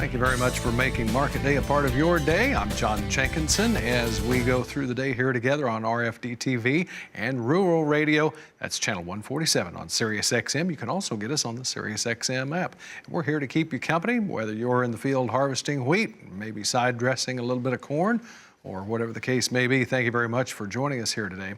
Thank you very much for making Market Day a part of your day. I'm John Jenkinson as we go through the day here together on RFD TV and Rural Radio. That's channel 147 on Sirius XM. You can also get us on the Sirius XM app. We're here to keep you company, whether you're in the field harvesting wheat, maybe side dressing a little bit of corn, or whatever the case may be. Thank you very much for joining us here today.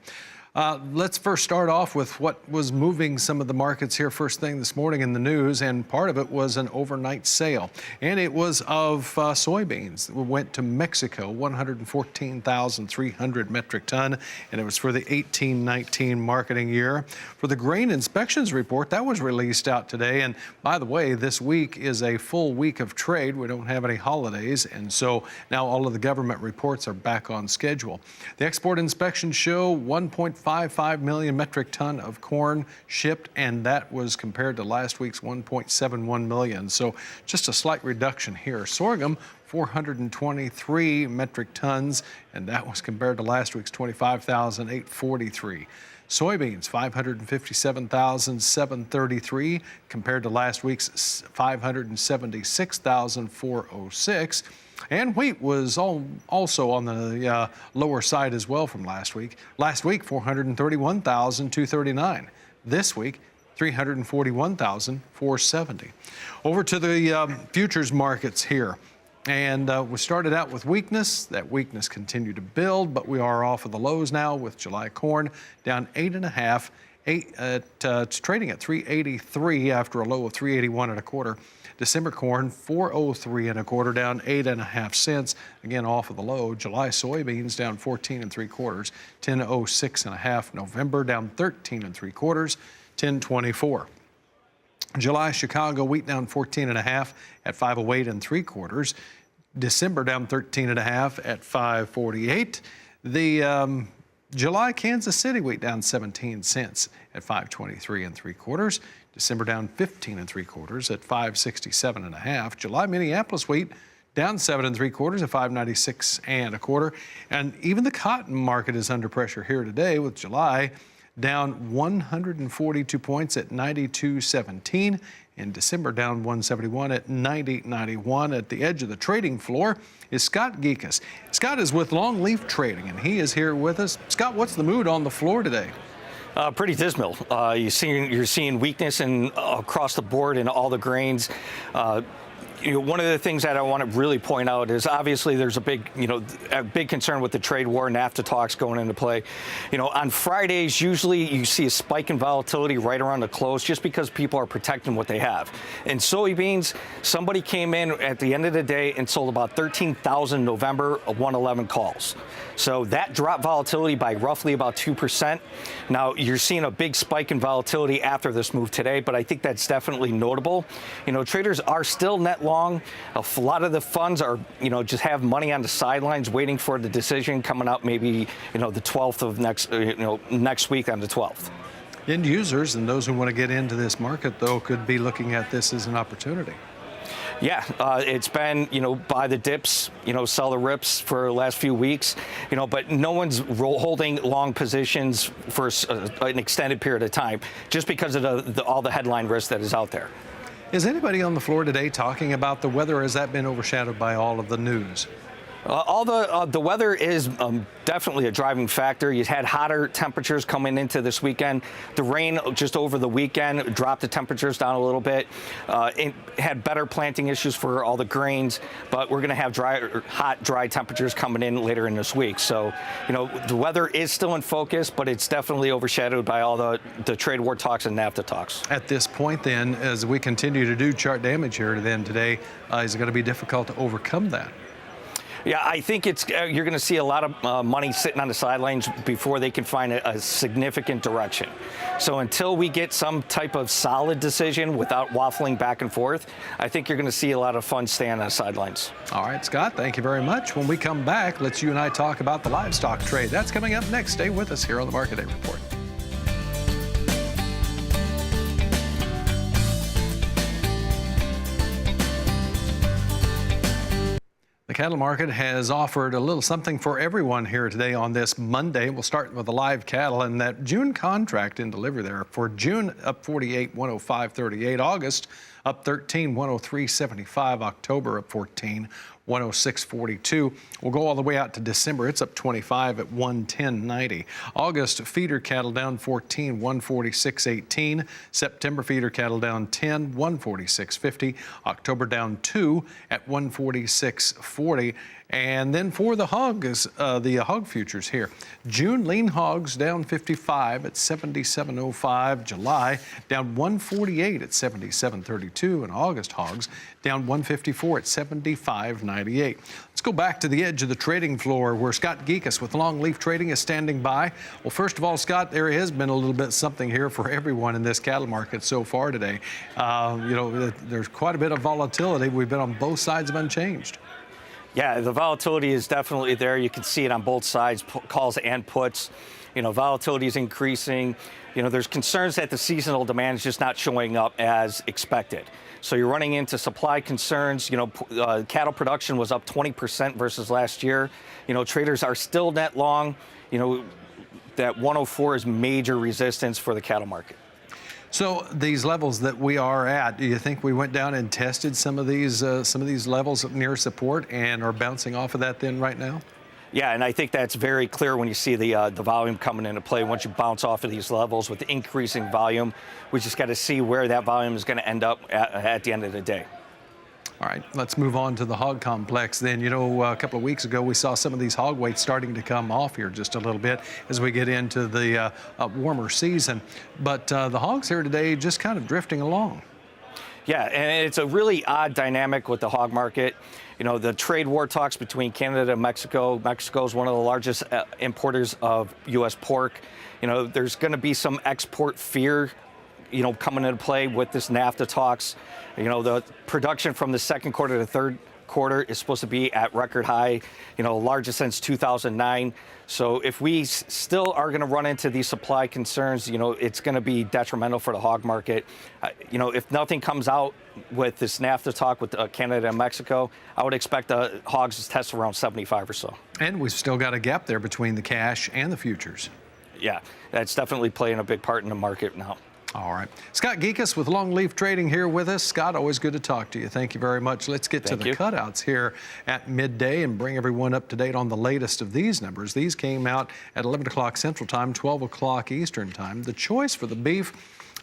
Let's first start off with what was moving some of the markets here first thing this morning in the news, and part of it was an overnight sale, and it was of soybeans. We went to Mexico, 114,300 metric ton, and it was for the 18-19 marketing year. For the grain inspections report, that was released out today, and by the way, this week is a full week of trade. We don't have any holidays, and so now all of the government reports are back on schedule. The export inspections show 1.55 million metric ton of corn shipped, and that was compared to last week's 1.71 million. So just a slight reduction here. Sorghum, 423 metric tons, and that was compared to last week's 25,843. Soybeans, 557,733 compared to last week's 576,406. And wheat was also on the lower side as well from last week. Last week, 431,239. This week, 341,470. Over to the futures markets here. And we started out with weakness. That weakness continued to build, but we are off of the lows now with July corn down 8.5. It's trading at 383 after a low of 381 and a quarter. December corn 403 and a quarter, down 8.5 cents, again off of the low. July soybeans down 14 3/4, 10.06 and a half. November down 13 3/4, 10.24. July Chicago wheat down 14 and a half at 508 3/4. December down 13 and a half at 548. The July Kansas City wheat down 17 cents at 523 3/4. December down 15 3/4 at 567 and a half. July Minneapolis wheat down 7 3/4 at 596 and a quarter. And even the cotton market is under pressure here today, with July down 142 points at 92.17. In December down 171 at 90.91. At the edge of the trading floor is Scott Gecas. Scott is with Longleaf Trading, and he is here with us. Scott, what's the mood on the floor today? Pretty dismal. You're seeing weakness across the board in all the grains. One of the things that I want to really point out is obviously there's a big concern with the trade war, NAFTA talks going into play. On Fridays, usually you see a spike in volatility right around the close just because people are protecting what they have. In soybeans, somebody came in at the end of the day and sold about 13,000 November 111 calls. So that dropped volatility by roughly about 2%. Now, you're seeing a big spike in volatility after this move today, but I think that's definitely notable. Traders are still net long. A lot of the funds are, just have money on the sidelines waiting for the decision coming out maybe, the 12th of next week on the 12th. End users and those who want to get into this market, though, could be looking at this as an opportunity. Yeah, it's been, buy the dips, sell the rips for the last few weeks, but no one's holding long positions for an extended period of time just because of all the headline risk that is out there. Is anybody on the floor today talking about the weather, or has that been overshadowed by all of the news? All the weather is definitely a driving factor. You had hotter temperatures coming into this weekend. The rain just over the weekend dropped the temperatures down a little bit. It had better planting issues for all the grains, but we're going to have hot, dry temperatures coming in later in this week. So, the weather is still in focus, but it's definitely overshadowed by all the trade war talks and NAFTA talks. At this point, then, as we continue to do chart damage here today, is it going to be difficult to overcome that? Yeah, I think you're going to see a lot of money sitting on the sidelines before they can find a significant direction. So until we get some type of solid decision without waffling back and forth, I think you're going to see a lot of funds stay on the sidelines. All right, Scott, thank you very much. When we come back, let's you and I talk about the livestock trade. That's coming up next. Stay with us here on the Market Day Report. The cattle market has offered a little something for everyone here today on this Monday. We'll start with the live cattle, and that June contract in delivery there for June up 48, 105.38. August up 13, 103.75. October up 14, 106.42. We'll go all the way out to December. It's up 25 at 110.90. August feeder cattle down 14, 146.18. September feeder cattle down 10, 146.50. October down 2 at 146.40. And then for the hogs, the hog futures here. June lean hogs down 55 at 77.05. July down 148 at 77.32. And August hogs down 154 at 75.98. Let's go back to the edge of the trading floor where Scott Gecas with Longleaf Trading is standing by. Well, first of all, Scott, there has been a little bit something here for everyone in this cattle market so far today. There's quite a bit of volatility. We've been on both sides of unchanged. Yeah, the volatility is definitely there. You can see it on both sides, calls and puts. Volatility is increasing. There's concerns that the seasonal demand is just not showing up as expected. So you're running into supply concerns. Cattle production was up 20% versus last year. Traders are still net long. That 104 is major resistance for the cattle market. So these levels that we are at, do you think we went down and tested some of these levels near support and are bouncing off of that then right now? Yeah, and I think that's very clear when you see the volume coming into play. Once you bounce off of these levels with increasing volume, we just got to see where that volume is going to end up at the end of the day. All right, let's move on to the hog complex then. A couple of weeks ago, we saw some of these hog weights starting to come off here just a little bit as we get into the warmer season. But the hogs here today just kind of drifting along. Yeah, and it's a really odd dynamic with the hog market. The trade war talks between Canada and Mexico. Mexico is one of the largest importers of U.S. pork. There's going to be some export fear coming into play with this NAFTA talks. The production from the second quarter to third quarter is supposed to be at record high, largest since 2009. So if we still are going to run into these supply concerns, it's going to be detrimental for the hog market. If nothing comes out with this NAFTA talk with Canada and Mexico, I would expect the hogs to test around 75 or so. And we've still got a gap there between the cash and the futures. Yeah, that's definitely playing a big part in the market now. All right. Scott Gecas with Longleaf Trading here with us. Scott, always good to talk to you. Thank you very much. Let's get to the cutouts here at midday and bring everyone up to date on the latest of these numbers. These came out at 11 o'clock Central Time, 12 o'clock Eastern Time. The choice for the beef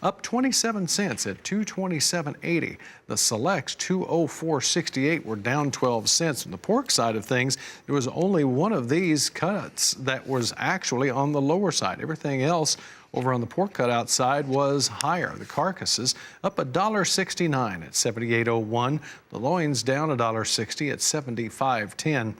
up 27 cents at $227.80. The selects, $204.68, were down 12 cents. On the pork side of things, there was only one of these cuts that was actually on the lower side. Everything else over on the pork cutout side was higher. The carcasses up $1.69 at $78.01. The loins down $1.60 at $75.10.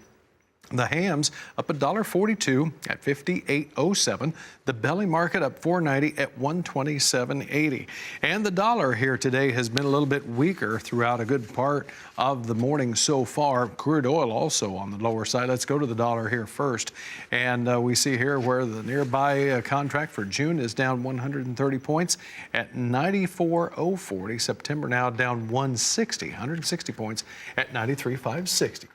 The hams up $1.42 at $58.07. The belly market up $4.90 at $127.80. And the dollar here today has been a little bit weaker throughout a good part of the morning so far. Crude oil also on the lower side. Let's go to the dollar here first. And we see here where the nearby contract for June is down 130 points at 94.040. September now down 160 points at 93.560.